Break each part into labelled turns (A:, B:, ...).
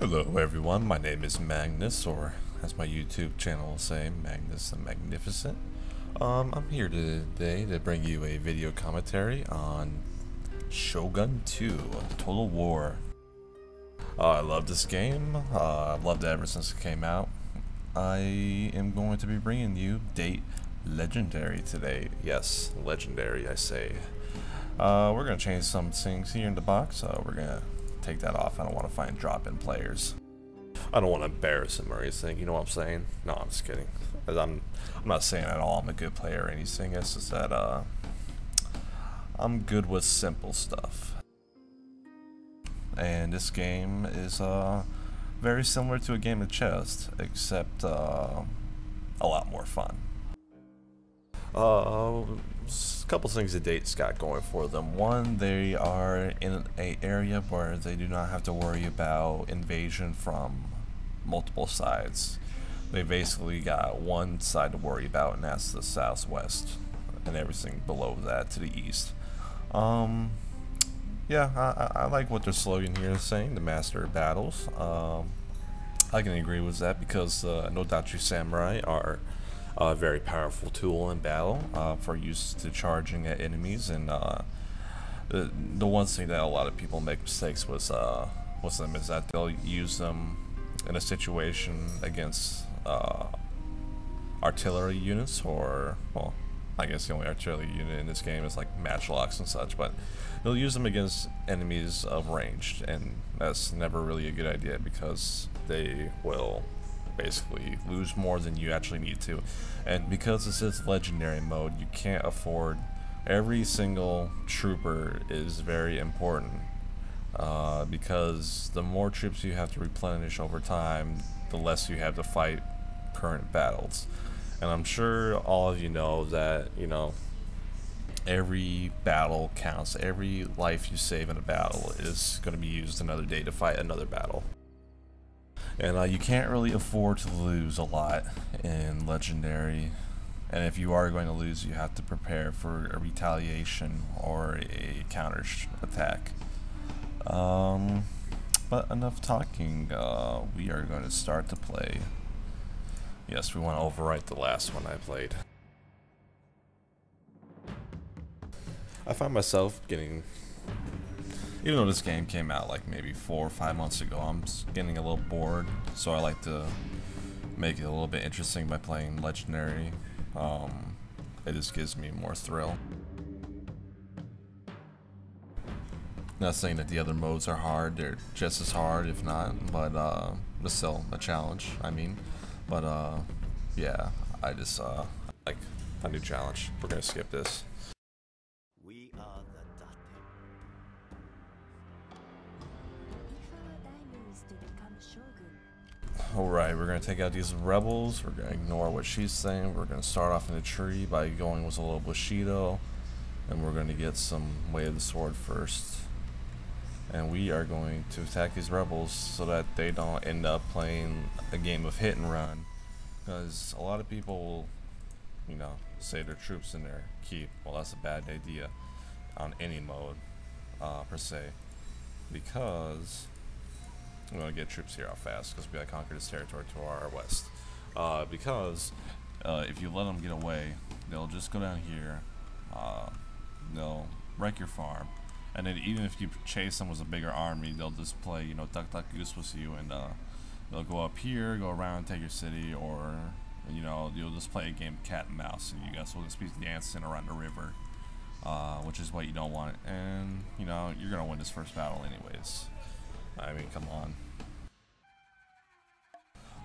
A: Hello everyone, my name is Magnus, or as my YouTube channel will say, Magnus the Magnificent. I'm here today to bring you a video commentary on Shogun 2, Total War. I love this game, I've loved it ever since it came out. I am going to be bringing you date Legendary today. Yes, Legendary I say. We're going to change some things here in the box, we're going to take that off. I don't want to find drop-in players. I don't want to embarrass him or anything, you know what I'm saying? No, I'm just kidding. I'm not saying at all I'm a good player or anything. It's just that I'm good with simple stuff. And this game is very similar to a game of chess, except a lot more fun. A couple things the date's got going for them. One, they are in an area where they do not have to worry about invasion from multiple sides. They basically got one side to worry about, and that's the southwest, and everything below that to the east. Yeah, I like what their slogan here is saying, the master of battles. I can agree with that because no Dachi samurai are a very powerful tool in battle for use to charging at enemies, and the one thing that a lot of people make mistakes with them is that they'll use them in a situation against artillery units, or well, I guess the only artillery unit in this game is like matchlocks and such, but they'll use them against enemies of range, and that's never really a good idea because they will basically lose more than you actually need to. And because this is legendary mode, you can't afford, every single trooper is very important, because the more troops you have to replenish over time, the less you have to fight current battles. And I'm sure all of you know that, you know, every battle counts. Every life you save in a battle is going to be used another day to fight another battle. And you can't really afford to lose a lot in Legendary. And if you are going to lose, you have to prepare for a retaliation or a counter attack. But enough talking. We are going to start to play. Yes, we want to overwrite the last one I played. I find myself getting, even though this game came out like maybe 4 or 5 months ago, I'm getting a little bored, so I like to make it a little bit interesting by playing Legendary. It just gives me more thrill. Not saying that the other modes are hard, they're just as hard if not, but it's still a challenge, I mean. But yeah, I just like a new challenge. We're gonna skip this.
B: We are the Date.
A: Alright, we're gonna take out these rebels. We're gonna ignore what she's saying. We're gonna start off in the tree by going with a little Bushido, and we're gonna get some Way of the Sword first. And we are going to attack these rebels so that they don't end up playing a game of hit and run, because a lot of people will, you know, say their troops in their keep. Well, that's a bad idea on any mode per se, because we're going to get troops here out fast because we got to conquer this territory to our west. Because if you let them get away, they'll just go down here, they'll wreck your farm, and then even if you chase them with a bigger army, they'll just play, you know, duck duck goose with you, and they'll go up here, go around and take your city, or, you know, you'll just play a game of cat and mouse, and you guys will just be dancing around the river, which is what you don't want. And, you know, you're going to win this first battle anyways. I mean, come on.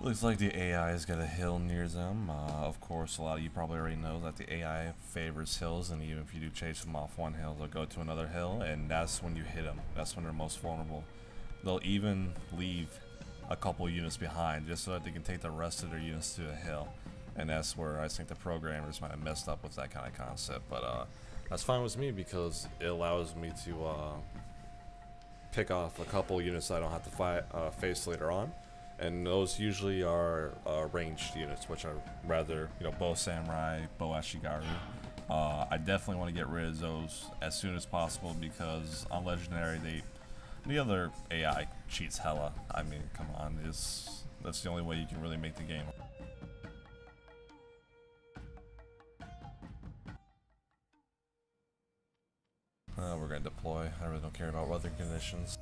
A: Looks like the AI has got a hill near them. Of course, a lot of you probably already know that the AI favors hills, and even if you do chase them off one hill, they'll go to another hill, and that's when you hit them. That's when they're most vulnerable. They'll even leave a couple units behind just so that they can take the rest of their units to a hill. And that's where I think the programmers might have messed up with that kind of concept. But that's fine with me because it allows me to pick off a couple units I don't have to face later on. And those usually are ranged units, which are rather, you know, bow samurai, bow ashigaru. I definitely want to get rid of those as soon as possible because on Legendary The other AI cheats hella. I mean, come on, that's the only way you can really make the game. We're gonna deploy. I really don't care about weather conditions.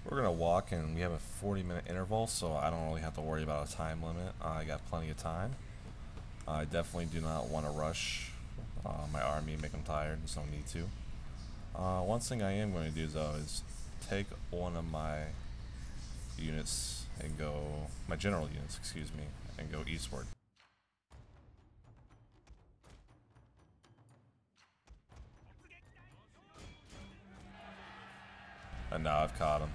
A: We're gonna walk, and we have a 40-minute interval, so I don't really have to worry about a time limit. I got plenty of time. I definitely do not want to rush my army, make them tired. There's no need to. One thing I am going to do though is take one of my units and go, my general units, excuse me, and go eastward. And now I've caught them.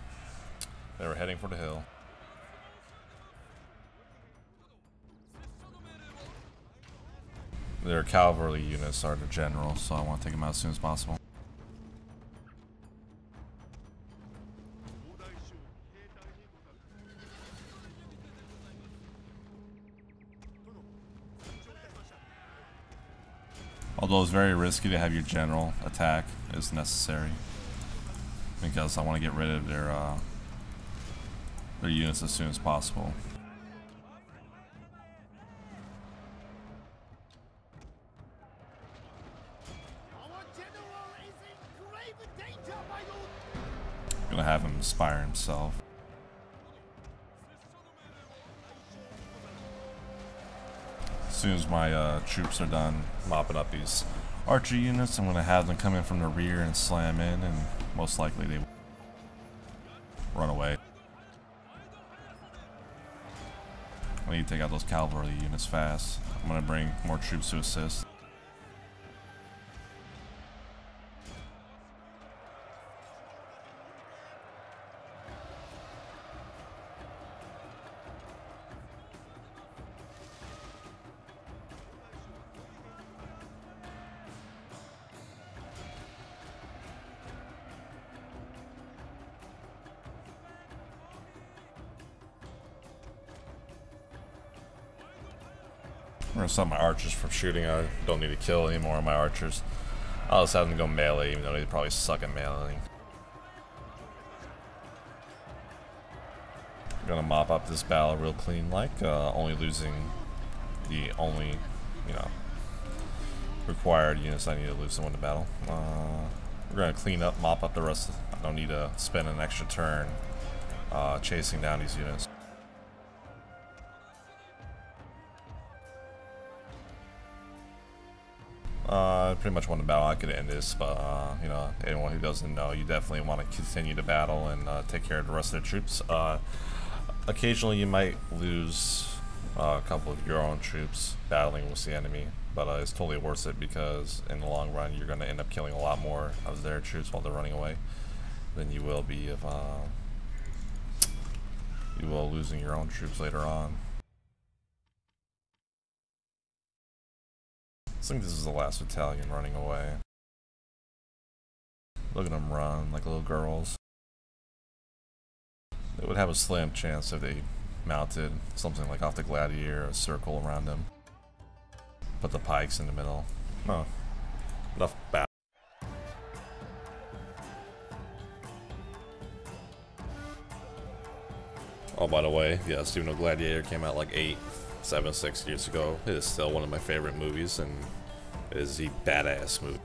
A: They were heading for the hill. Their cavalry units are the general, so I want to take them out as soon as possible. Although it's very risky to have your general attack, is necessary because I want to get rid of their units as soon as possible. I'm gonna have him inspire himself. As soon as my troops are done mopping up these archer units, I'm gonna have them come in from the rear and slam in, and most likely they run away. I need to take out those cavalry units fast. I'm gonna bring more troops to assist. I'm gonna stop my archers from shooting. I don't need to kill any more of my archers. I'll just have them go melee, even though they probably suck at meleeing. I'm gonna mop up this battle real clean, like only losing the only, required units I need to lose to win the battle. We're gonna clean up, mop up the rest. I don't need to spend an extra turn chasing down these units. Pretty much won the battle. I could end this, but anyone who doesn't know, you definitely want to continue the battle and take care of the rest of the troops. Occasionally you might lose a couple of your own troops battling with the enemy, but it's totally worth it because in the long run you're going to end up killing a lot more of their troops while they're running away than you will be if you will losing your own troops later on. I think this is the last battalion running away. Look at them run like little girls. They would have a slim chance if they mounted something like off the gladiator, a circle around them. Put the pikes in the middle. Oh, enough battle. Oh, by the way, yes, even though Gladiator came out like 6 years ago, it is still one of my favorite movies, and it is a badass movie.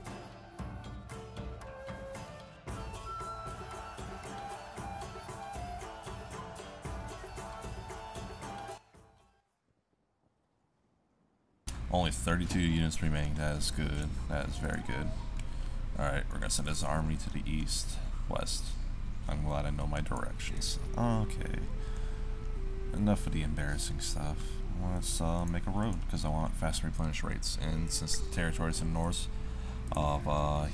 A: Only 32 units remaining. That is good. That is very good. Alright, we're gonna send this army to the east, west. I'm glad I know my directions. Okay. Enough of the embarrassing stuff. Let's make a road, because I want fast replenish rates. And since the territories in the north of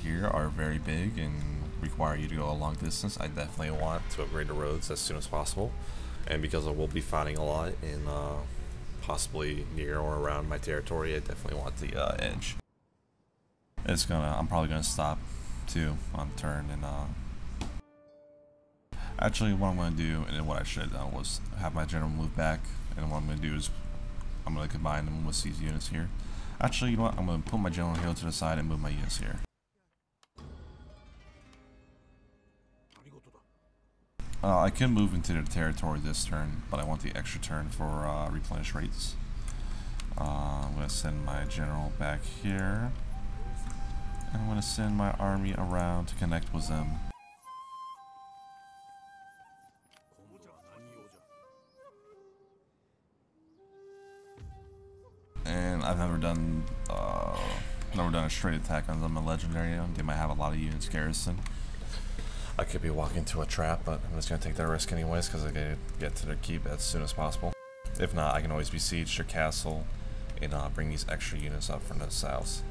A: here are very big and require you to go a long distance, I definitely want to upgrade the roads as soon as possible. And because I will be fighting a lot in possibly near or around my territory, I definitely want the edge. I'm probably gonna stop too on turn and Actually, what I'm going to do, and what I should have done, was have my general move back, and what I'm going to do is I'm going to combine them with these units here. Actually, you know what? I'm going to put my general here to the side and move my units here. I can move into their territory this turn, but I want the extra turn for replenish rates. I'm going to send my general back here. And I'm going to send my army around to connect with them. And I've never done a straight attack on them in Legendary. They might have a lot of units garrison. I could be walking into a trap, but I'm just going to take that risk anyways because I gotta get to their keep as soon as possible. If not, I can always besiege their castle and bring these extra units up from the south.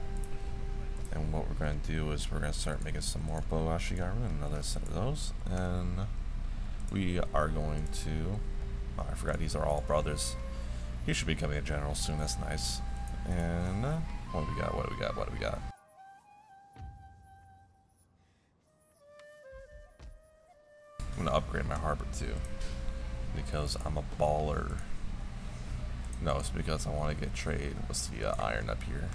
A: And what we're going to do is we're going to start making some more bow ashigaru and another set of those. And we are going to... Oh, I forgot these are all brothers. He should be becoming a general soon, that's nice. And what do we got, what do we got, what do we got? I'm gonna upgrade my harbor too, because I'm a baller. No, it's because I want to get trade with the iron up here.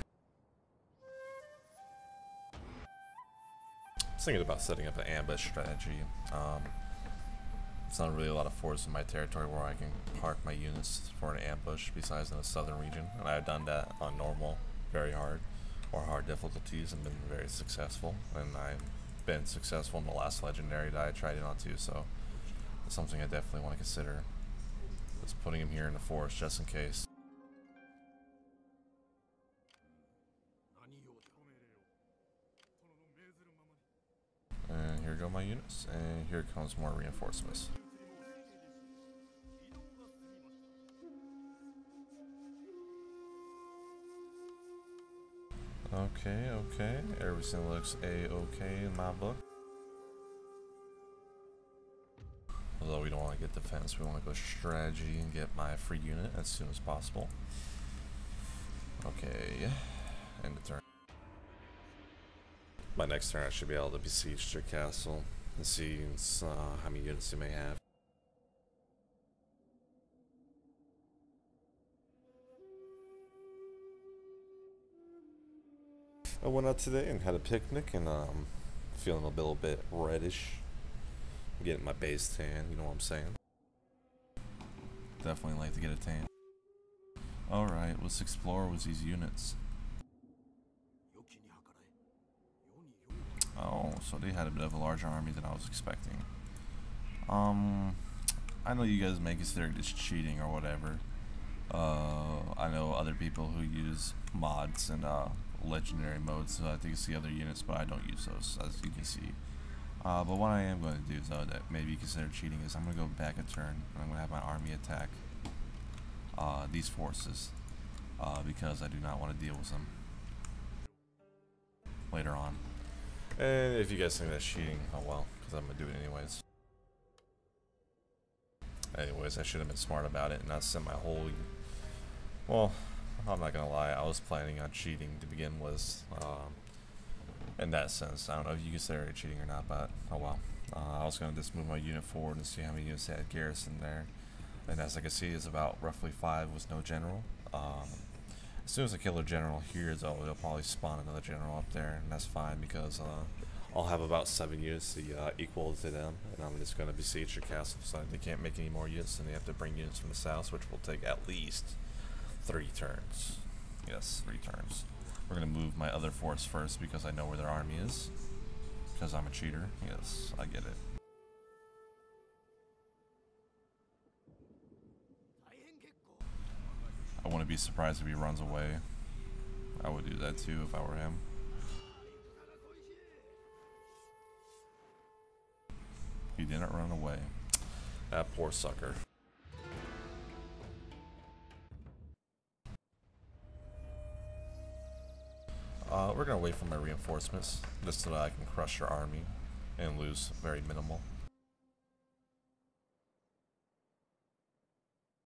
A: I was thinking about setting up an ambush strategy. It's not really a lot of forts in my territory where I can park my units for an ambush besides in the southern region, and I've done that on normal, very hard, or hard difficulties and been very successful, and I've been successful in the last legendary that I tried it on too, so it's something I definitely want to consider. Just putting him here in the forest just in case. And here go my units, and here comes more reinforcements. Okay, everything looks a-okay in my book. Although we don't want to get defense, we want to go strategy and get my free unit as soon as possible. Okay, end the turn. My next turn I should be able to besiege their castle and see how many units they may have. I went out today and had a picnic and feeling a little bit reddish. Getting my base tan, you know what I'm saying? Definitely like to get a tan. Alright, let's explore with these units. Oh, so they had a bit of a larger army than I was expecting. I know you guys may consider this cheating or whatever. I know other people who use mods and legendary modes, so I think it's the other units, but I don't use those, as you can see. But what I am going to do, though, that may be considered cheating, is I'm going to go back a turn, and I'm going to have my army attack these forces, because I do not want to deal with them later on. And if you guys think that's cheating, oh well, because I'm going to do it anyways. Anyways, I should have been smart about it and not send my whole... Well, I'm not going to lie, I was planning on cheating to begin with. In that sense, I don't know if you consider it cheating or not, but oh well. I was going to just move my unit forward and see how many units had garrison there. And as I can see, it's about roughly 5 with no general. As soon as I kill a general here, though, they'll probably spawn another general up there, and that's fine because I'll have about 7 units to equal to them, and I'm just going to besiege their castle, so they can't make any more units, and they have to bring units from the south, which will take at least 3 turns. Yes, 3 turns. We're going to move my other force first because I know where their army is. Because I'm a cheater. Yes, I get it. I wouldn't be surprised if he runs away. I would do that too if I were him. He didn't run away. That poor sucker. We're gonna wait for my reinforcements, just so that I can crush your army and lose very minimal.